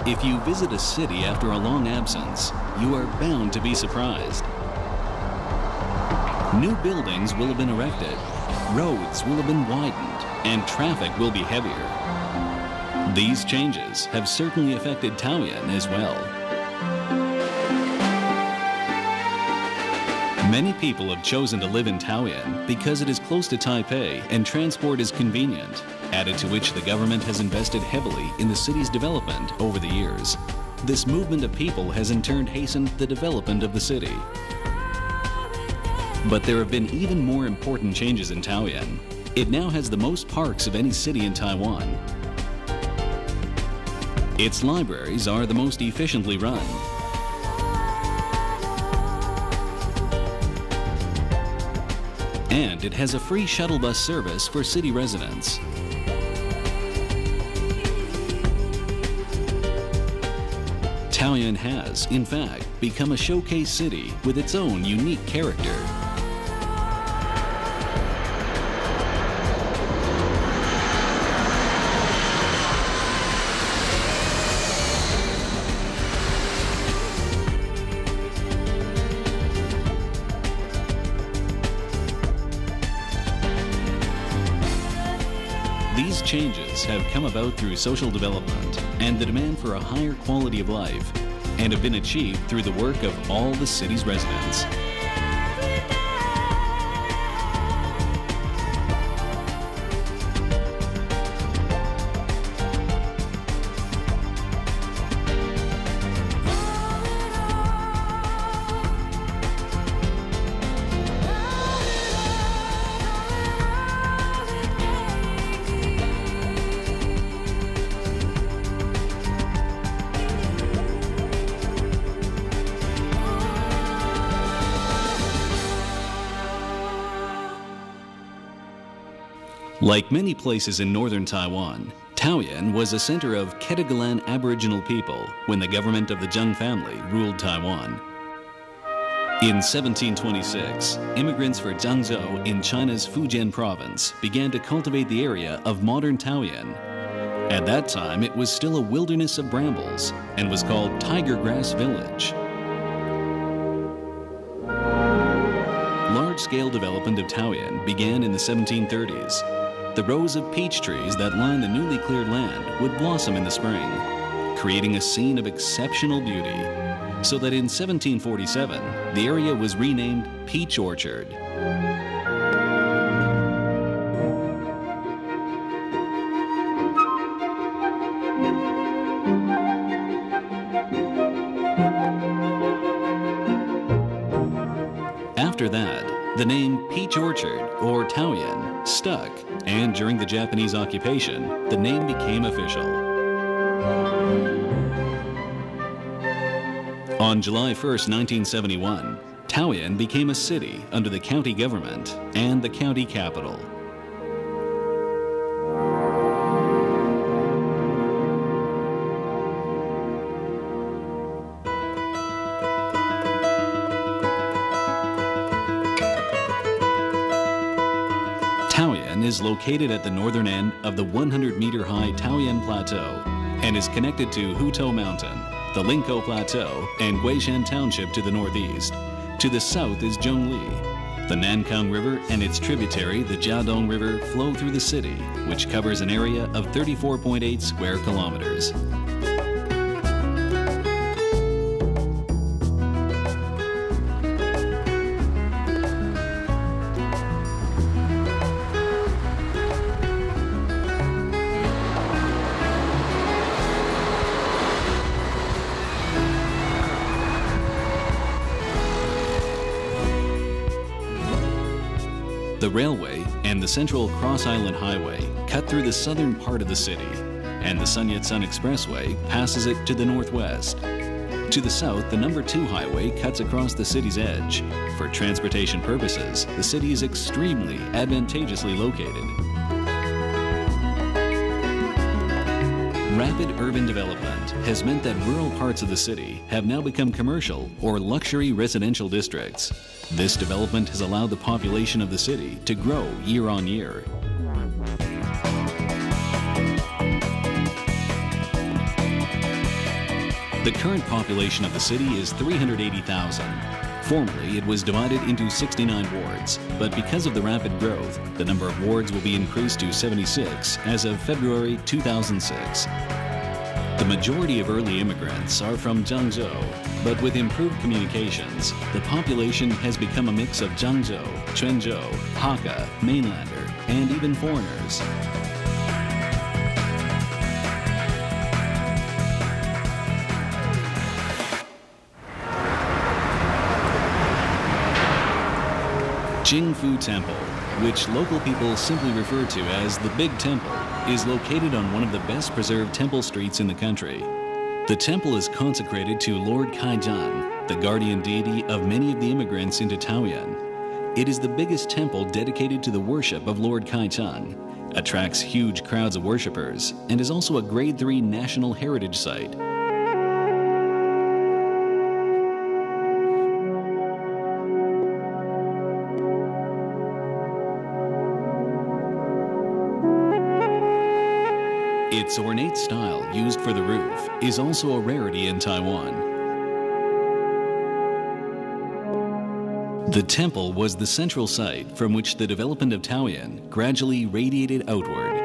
If you visit a city after a long absence, you are bound to be surprised. New buildings will have been erected, roads will have been widened, and traffic will be heavier. These changes have certainly affected桃園as well. Many people have chosen to live in桃園because it is close to Taipei and transport is convenient, added to which the government has invested heavily in the city's development over the years. This movement of people has in turn hastened the development of the city. But there have been even more important changes in桃園. It now has the most parks of any city in Taiwan. Its libraries are the most efficiently run. And it has a free shuttle bus service for city residents.桃園has, in fact, become a showcase city with its own unique character. These changes have come about through social development and the demand for a higher quality of life, and have been achieved through the work of all the city's residents. Like many places in northern Taiwan,桃園was a center of Ketagalan Aboriginal people when the government of the Zheng family ruled Taiwan. In 1726, immigrants for Zhangzhou in China's Fujian province began to cultivate the area of modern桃園. At that time, it was still a wilderness of brambles and was called Tiger Grass Village. Large-scale development of桃園began in the 1730s. The rows of peach trees that line the newly cleared land would blossom in the spring, creating a scene of exceptional beauty, so that in 1747, the area was renamed Peach Orchard. After that, the name Peach Orchard, or桃園, stuck, and during the Japanese occupation, the name became official. On July 1st, 1971,桃園became a city under the county government and the county capital.桃園is located at the northern end of the 100-meter-high桃園Plateau and is connected to Hutou Mountain, the Linkou Plateau, and Guishan Township to the northeast. To the south is Zhongli. The Nankang River and its tributary, the Jiadong River, flow through the city, which covers an area of 34.8 square kilometers. The railway and the Central Cross Island Highway cut through the southern part of the city, and the Sun Yat-sen Expressway passes it to the northwest. To the south, the No. 2 highway cuts across the city's edge. For transportation purposes, the city is extremely advantageously located. Rapid urban development has meant that rural parts of the city have now become commercial or luxury residential districts. This development has allowed the population of the city to grow year on year. The current population of the city is 380,000. Formerly, it was divided into 69 wards, but because of the rapid growth, the number of wards will be increased to 76 as of February 2006. The majority of early immigrants are from Zhangzhou, but with improved communications, the population has become a mix of Zhangzhou, Quanzhou, Hakka, mainlander, and even foreigners. Jingfu Temple, which local people simply refer to as the Big Temple, is located on one of the best preserved temple streets in the country. The temple is consecrated to Lord Kaijian, the guardian deity of many of the immigrants into Taoyuan. It is the biggest temple dedicated to the worship of Lord Kaijian, attracts huge crowds of worshippers, and is also a Grade 3 National Heritage Site. Its ornate style used for the roof is also a rarity in Taiwan. The temple was the central site from which the development of Taoyuan gradually radiated outward.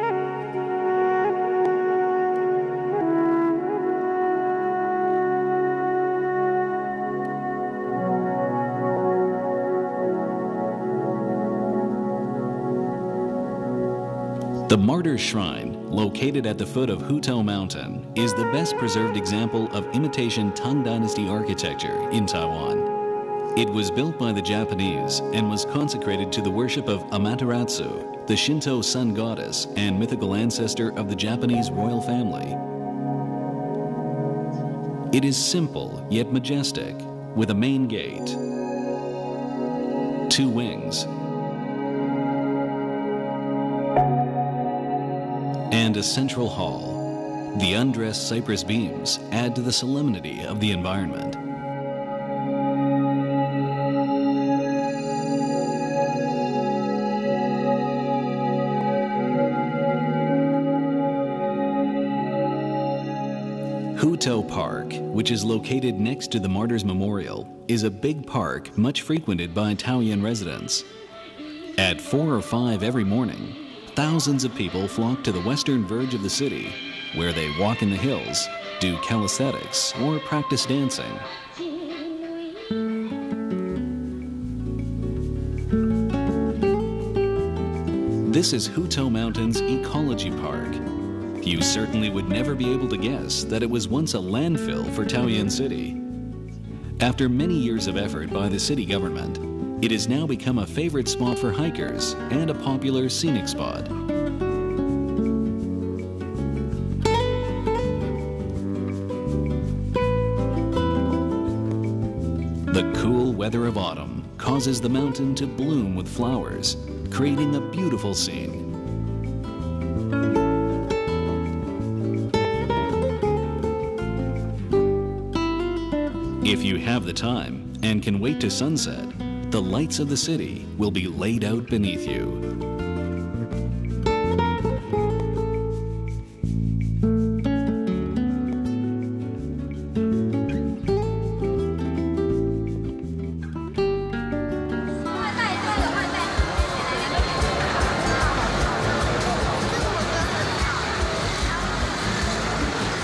The Martyrs' Shrine, located at the foot of Hutao Mountain, is the best preserved example of imitation Tang Dynasty architecture in Taiwan. It was built by the Japanese and was consecrated to the worship of Amaterasu, the Shinto sun goddess and mythical ancestor of the Japanese royal family. It is simple yet majestic, with a main gate, 2 wings, and a central hall. The undressed cypress beams add to the solemnity of the environment. Hutao Park, which is located next to the Martyrs Memorial, is a big park much frequented by Taoyuan residents. At 4 or 5 every morning, thousands of people flock to the western verge of the city, where they walk in the hills, do calisthenics, or practice dancing. This is Hutao Mountain's Ecology Park. You certainly would never be able to guess that it was once a landfill for Taoyuan City. After many years of effort by the city government, it has now become a favorite spot for hikers and a popular scenic spot. The cool weather of autumn causes the mountain to bloom with flowers, creating a beautiful scene. If you have the time and can wait to sunset, the lights of the city will be laid out beneath you.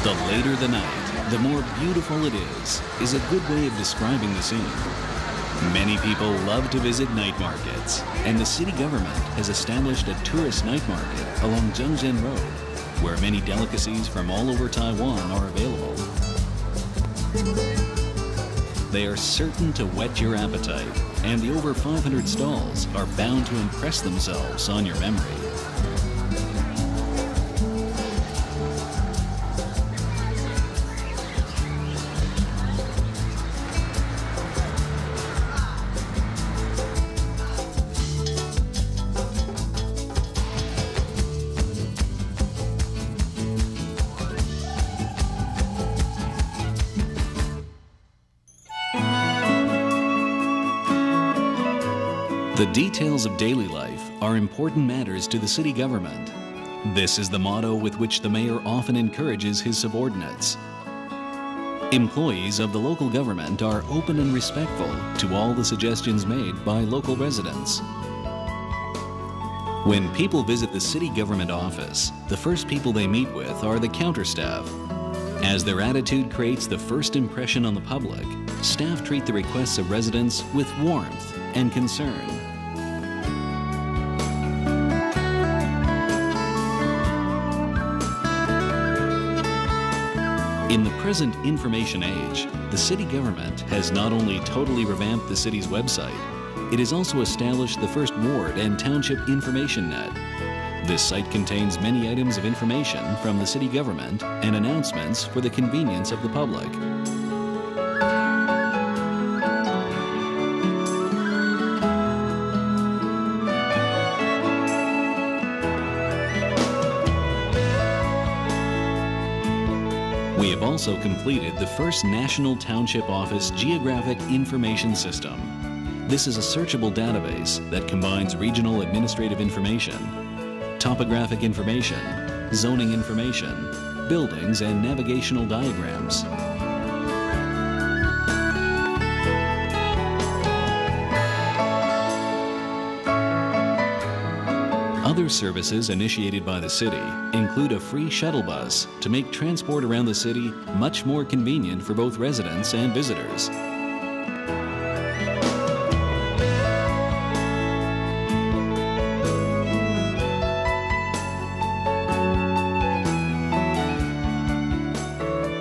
The later the night, the more beautiful it is a good way of describing the scene. Many people love to visit night markets, and the city government has established a tourist night market along Zhengzhen Road, where many delicacies from all over Taiwan are available. They are certain to whet your appetite, and the over 500 stalls are bound to impress themselves on your memory. The details of daily life are important matters to the city government. This is the motto with which the mayor often encourages his subordinates. Employees of the local government are open and respectful to all the suggestions made by local residents. When people visit the city government office, the first people they meet with are the counter staff. As their attitude creates the first impression on the public, staff treat the requests of residents with warmth and concern. In the present information age, the city government has not only totally revamped the city's website, it has also established the first ward and township information net. This site contains many items of information from the city government and announcements for the convenience of the public. We have also completed the first National Township Office Geographic Information System. This is a searchable database that combines regional administrative information, topographic information, zoning information, buildings, and navigational diagrams. Other services initiated by the city include a free shuttle bus to make transport around the city much more convenient for both residents and visitors.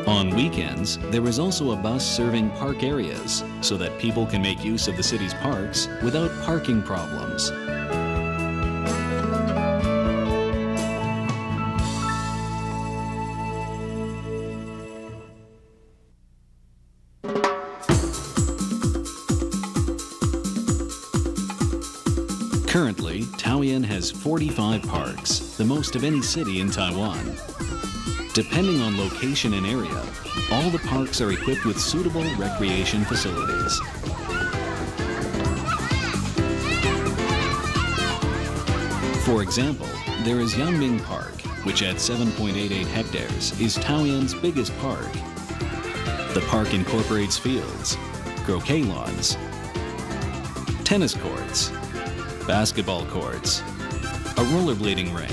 On weekends, there is also a bus serving park areas so that people can make use of the city's parks without parking problems. Currently, Taoyuan has 45 parks, the most of any city in Taiwan. Depending on location and area, all the parks are equipped with suitable recreation facilities. For example, there is Yangming Park, which at 7.88 hectares is Taoyuan's biggest park. The park incorporates fields, croquet lawns, tennis courts, basketball courts, a rollerblading rink,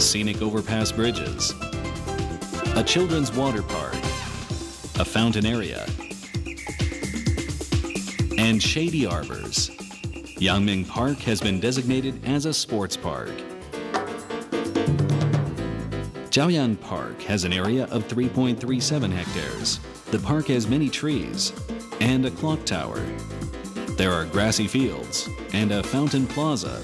scenic overpass bridges, a children's water park, a fountain area, and shady arbors. Yangming Park has been designated as a sports park. Jiaoyan Park has an area of 3.37 hectares. The park has many trees and a clock tower. There are grassy fields and a fountain plaza,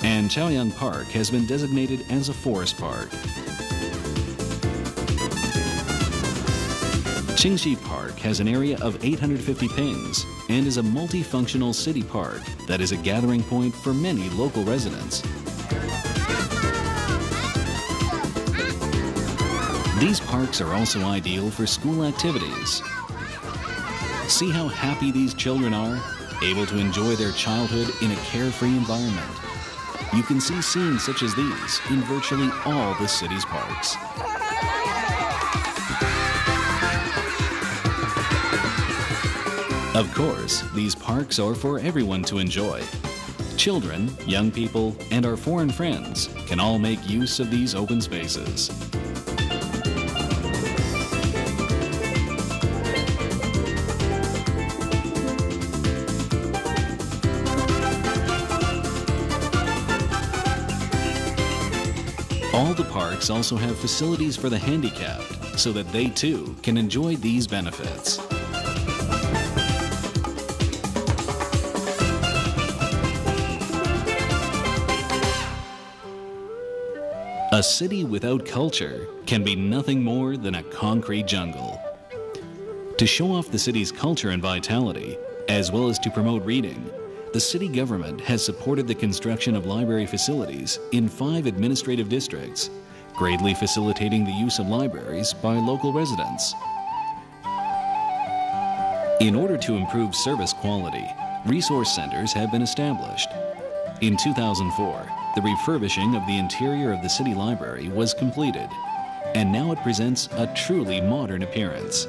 and Chaoyan Park has been designated as a forest park. Qingxi Park has an area of 850 pings and is a multifunctional city park that is a gathering point for many local residents. These parks are also ideal for school activities. See how happy these children are, able to enjoy their childhood in a carefree environment. You can see scenes such as these in virtually all the city's parks. Of course, these parks are for everyone to enjoy. Children, young people, and our foreign friends can all make use of these open spaces. All the parks also have facilities for the handicapped so that they too can enjoy these benefits. A city without culture can be nothing more than a concrete jungle. To show off the city's culture and vitality, as well as to promote reading, the city government has supported the construction of library facilities in 5 administrative districts, greatly facilitating the use of libraries by local residents. In order to improve service quality, resource centers have been established. In 2004, the refurbishing of the interior of the city library was completed. and now it presents a truly modern appearance.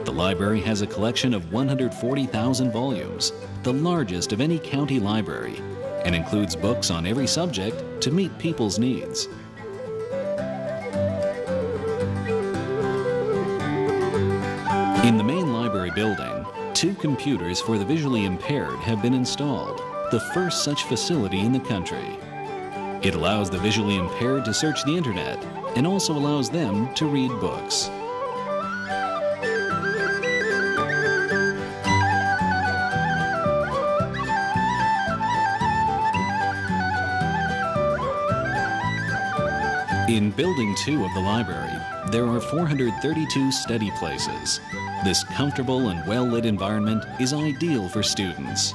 The library has a collection of 140,000 volumes, the largest of any county library, and includes books on every subject to meet people's needs. In the main library building, 2 computers for the visually impaired have been installed, the first such facility in the country. It allows the visually impaired to search the internet and also allows them to read books. In Building 2 of the library, there are 432 study places. This comfortable and well-lit environment is ideal for students.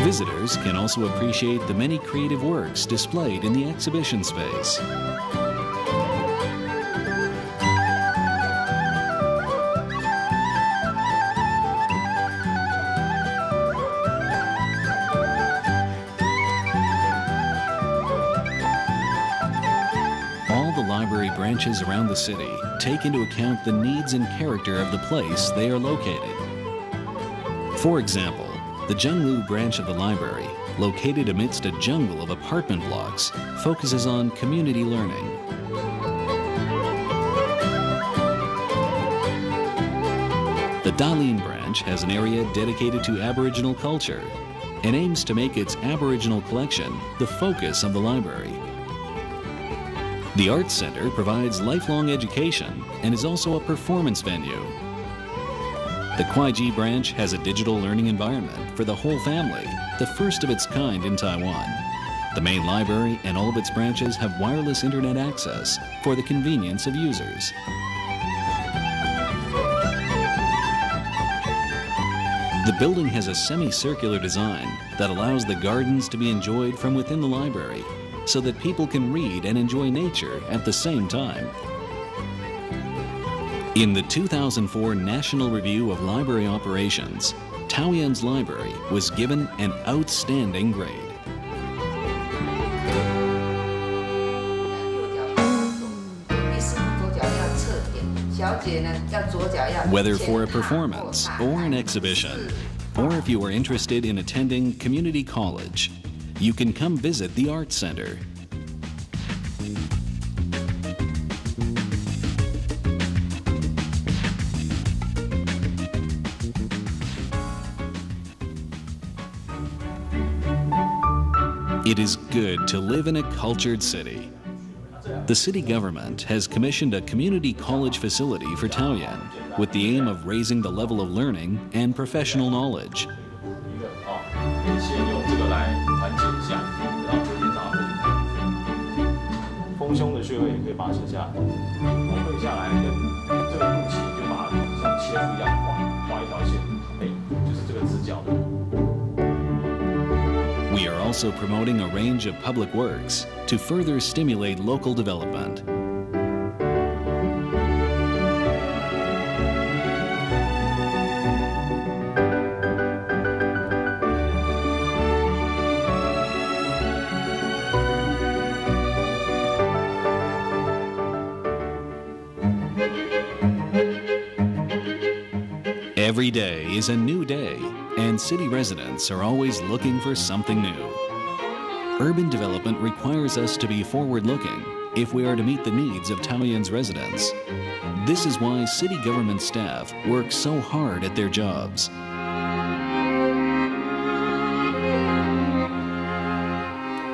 Visitors can also appreciate the many creative works displayed in the exhibition space. All the library branches around the city take into account the needs and character of the place they are located. For example, the Zhenglu branch of the library, located amidst a jungle of apartment blocks, focuses on community learning. The Dalian branch has an area dedicated to Aboriginal culture and aims to make its Aboriginal collection the focus of the library. The Arts Center provides lifelong education and is also a performance venue. The Kuaiji branch has a digital learning environment for the whole family, the first of its kind in Taiwan. The main library and all of its branches have wireless internet access for the convenience of users. The building has a semicircular design that allows the gardens to be enjoyed from within the library, so that people can read and enjoy nature at the same time. In the 2004 National Review of Library Operations, Taoyuan's library was given an outstanding grade. Whether for a performance or an exhibition, or if you are interested in attending community college, you can come visit the Arts Center. It is good to live in a cultured city. The city government has commissioned a community college facility for Taoyuan with the aim of raising the level of learning and professional knowledge. We are also promoting a range of public works to further stimulate local development. Every day is a new day, and city residents are always looking for something new. Urban development requires us to be forward-looking if we are to meet the needs of Taoyuan's residents. This is why city government staff work so hard at their jobs.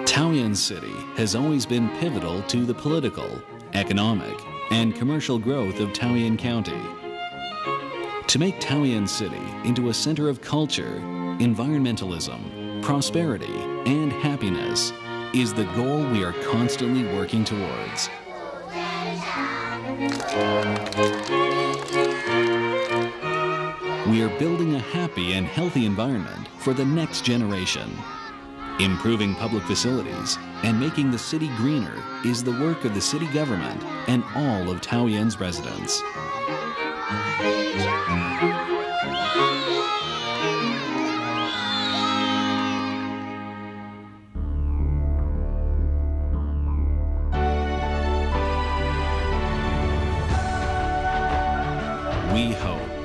Taoyuan City has always been pivotal to the political, economic, and commercial growth of Taoyuan County. To make Taoyuan City into a center of culture, environmentalism, prosperity, and happiness is the goal we are constantly working towards. We are building a happy and healthy environment for the next generation. Improving public facilities and making the city greener is the work of the city government and all of Taoyuan's residents.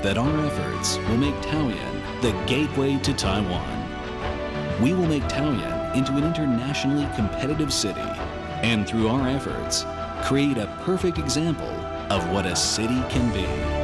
that our efforts will make Taoyuan the gateway to Taiwan. We will make Taoyuan into an internationally competitive city, and through our efforts, create a perfect example of what a city can be.